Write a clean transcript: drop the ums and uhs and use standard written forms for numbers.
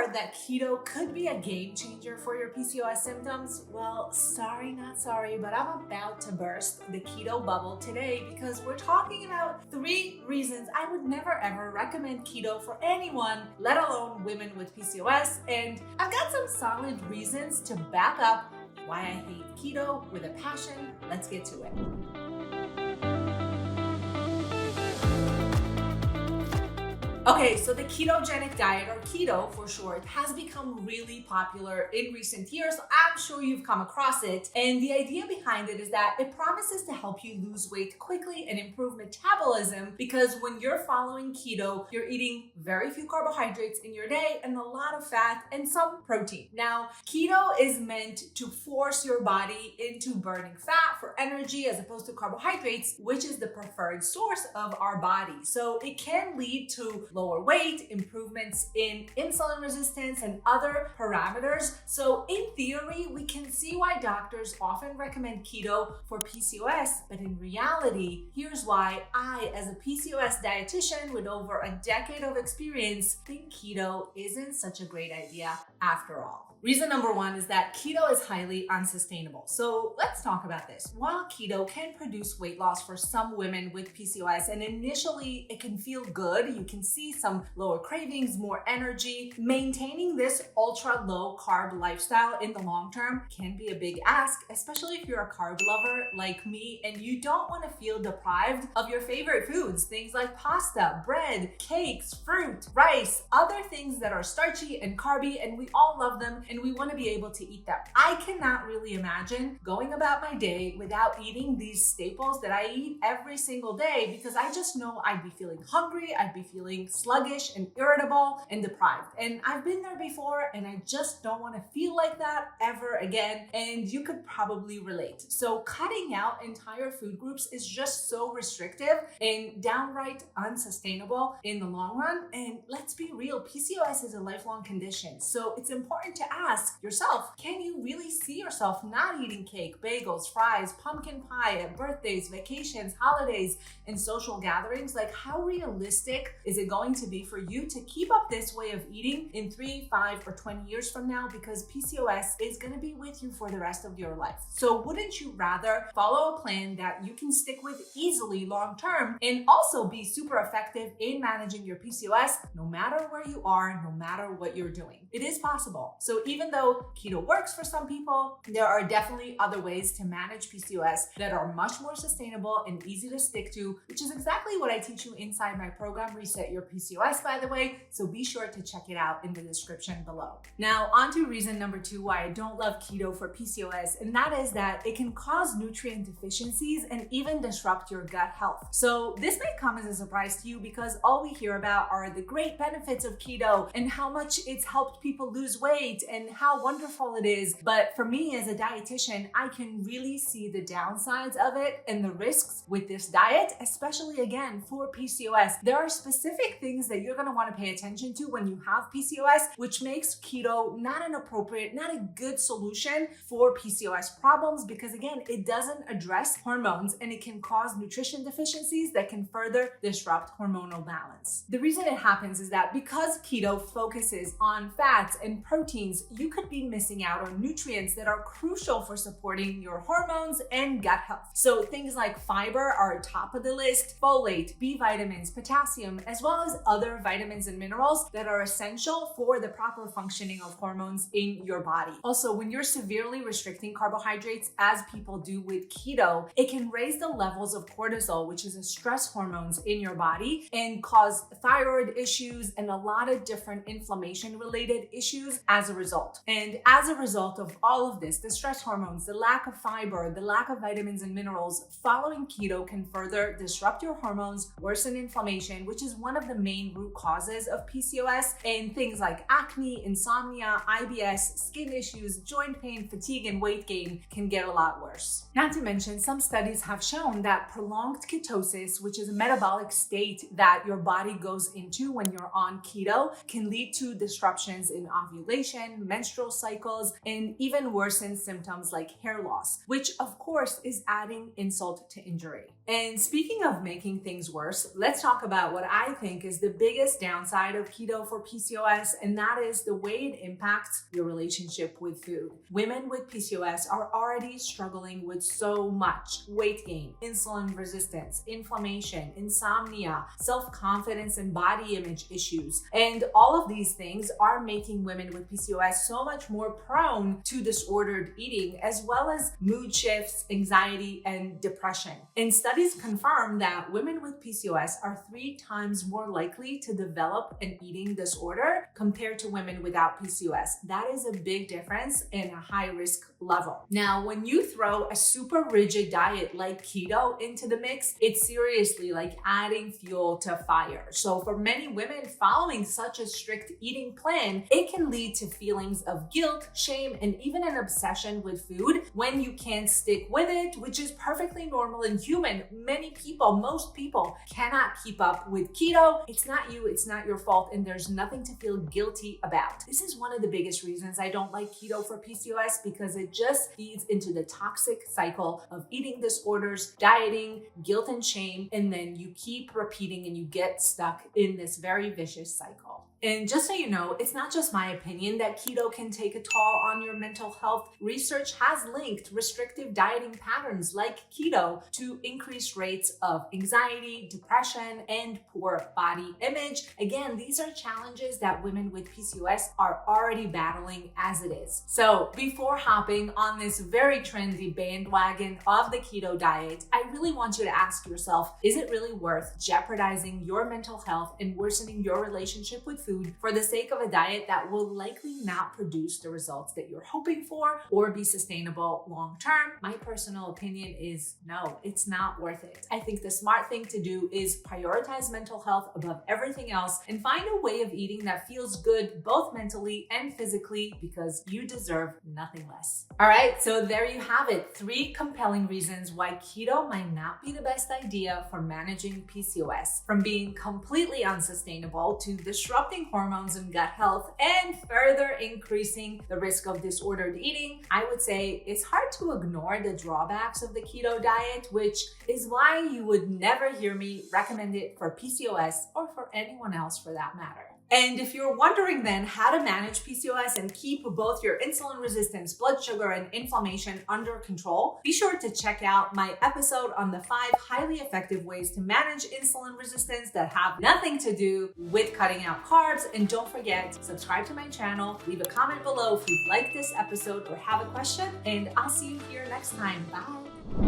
heard that keto could be a game changer for your PCOS symptoms? Well, sorry, not sorry, but I'm about to burst the keto bubble today because we're talking about 3 reasons I would never ever recommend keto for anyone, let alone women with PCOS. And I've got some solid reasons to back up why I hate keto with a passion. Let's get to it. Okay, so the ketogenic diet, or keto for short, has become really popular in recent years. I'm sure you've come across it. And the idea behind it is that it promises to help you lose weight quickly and improve metabolism, because when you're following keto, you're eating very few carbohydrates in your day and a lot of fat and some protein. Now, keto is meant to force your body into burning fat for energy as opposed to carbohydrates, which is the preferred source of our body. So it can lead to lower weight, improvements in insulin resistance, and other parameters. So in theory, we can see why doctors often recommend keto for PCOS, but in reality, here's why I, as a PCOS dietitian with over a decade of experience, think keto isn't such a great idea after all. Reason number 1 is that keto is highly unsustainable. So let's talk about this. While keto can produce weight loss for some women with PCOS, and initially it can feel good, you can see some lower cravings, more energy, maintaining this ultra low carb lifestyle in the long term can be a big ask, especially if you're a carb lover like me and you don't want to feel deprived of your favorite foods, things like pasta, bread, cakes, fruit, rice, other things that are starchy and carby, and we all love them and we want to be able to eat them. I cannot really imagine going about my day without eating these staples that I eat every single day, because I just know I'd be feeling hungry, I'd be feeling sluggish and irritable and deprived. And I've been there before and I just don't want to feel like that ever again. And you could probably relate. So cutting out entire food groups is just so restrictive and downright unsustainable in the long run. And let's be real, PCOS is a lifelong condition. So it's important to ask yourself, can you really see yourself not eating cake, bagels, fries, pumpkin pie at birthdays, vacations, holidays, and social gatherings? Like, how realistic is it going to be for you to keep up this way of eating in 3, 5, or 20 years from now? Because PCOS is going to be with you for the rest of your life. So wouldn't you rather follow a plan that you can stick with easily long term and also be super effective in managing your PCOS no matter where you are, no matter what you're doing? It is possible. So even though keto works for some people, there are definitely other ways to manage PCOS that are much more sustainable and easy to stick to, which is exactly what I teach you inside my program, Reset Your PCOS, by the way. So be sure to check it out in the description below. Now, on to reason number 2 why I don't love keto for PCOS, and that is that it can cause nutrient deficiencies and even disrupt your gut health. So this may come as a surprise to you because all we hear about are the great benefits of keto and how much it's helped people lose weight and how wonderful it is. But for me as a dietitian, I can really see the downsides of it and the risks with this diet, especially again for PCOS. There are specific things that you're going to want to pay attention to when you have PCOS, which makes keto not an appropriate, not a good solution for PCOS problems, because again, it doesn't address hormones and it can cause nutrition deficiencies that can further disrupt hormonal balance. The reason it happens is that because keto focuses on fats and proteins, you could be missing out on nutrients that are crucial for supporting your hormones and gut health. So things like fiber are top of the list, folate, B vitamins, potassium, as well as other vitamins and minerals that are essential for the proper functioning of hormones in your body. Also, when you're severely restricting carbohydrates, as people do with keto, it can raise the levels of cortisol, which is a stress hormones in your body, and cause thyroid issues and a lot of different inflammation related issues as a result. And as a result of all of this, the stress hormones, the lack of fiber, the lack of vitamins and minerals, following keto can further disrupt your hormones, worsen inflammation, which is one of the main root causes of PCOS, and things like acne, insomnia, IBS, skin issues, joint pain, fatigue, and weight gain can get a lot worse. Not to mention, some studies have shown that prolonged ketosis, which is a metabolic state that your body goes into when you're on keto, can lead to disruptions in ovulation, menstrual cycles, and even worsen symptoms like hair loss, which of course is adding insult to injury. And speaking of making things worse, let's talk about what I think is the biggest downside of keto for PCOS, and that is the way it impacts your relationship with food. Women with PCOS are already struggling with so much: weight gain, insulin resistance, inflammation, insomnia, self-confidence, and body image issues. And all of these things are making women with PCOS so much more prone to disordered eating, as well as mood shifts, anxiety, and depression. And studies confirm that women with PCOS are 3 times more likely to develop an eating disorder compared to women without PCOS. That is a big difference in a high risk level. Now, when you throw a super rigid diet like keto into the mix, it's seriously like adding fuel to fire. So for many women, following such a strict eating plan, it can lead to feelings of guilt, shame, and even an obsession with food when you can't stick with it, which is perfectly normal and human. Many people, most people, cannot keep up with keto. It's not you, it's not your fault, and there's nothing to feel guilty about. This is one of the biggest reasons I don't like keto for PCOS, because it just feeds into the toxic cycle of eating disorders, dieting, guilt and shame, and then you keep repeating and you get stuck in this very vicious cycle. And just so you know, it's not just my opinion that keto can take a toll on your mental health. Research has linked restrictive dieting patterns like keto to increased rates of anxiety, depression, and poor body image. Again, these are challenges that women with PCOS are already battling as it is. So before hopping on this very trendy bandwagon of the keto diet, I really want you to ask yourself, is it really worth jeopardizing your mental health and worsening your relationship with food for the sake of a diet that will likely not produce the results that you're hoping for or be sustainable long term? My personal opinion is no, it's not worth it. I think the smart thing to do is prioritize mental health above everything else and find a way of eating that feels good both mentally and physically, because you deserve nothing less. All right, so there you have it. 3 compelling reasons why keto might not be the best idea for managing PCOS. From being completely unsustainable to disrupting hormones and gut health and further increasing the risk of disordered eating, I would say it's hard to ignore the drawbacks of the keto diet, which is why you would never hear me recommend it for PCOS or for anyone else for that matter. And if you're wondering then how to manage PCOS and keep both your insulin resistance, blood sugar, and inflammation under control, be sure to check out my episode on the 5 highly effective ways to manage insulin resistance that have nothing to do with cutting out carbs. And don't forget, subscribe to my channel, leave a comment below if you've liked this episode or have a question, and I'll see you here next time. Bye.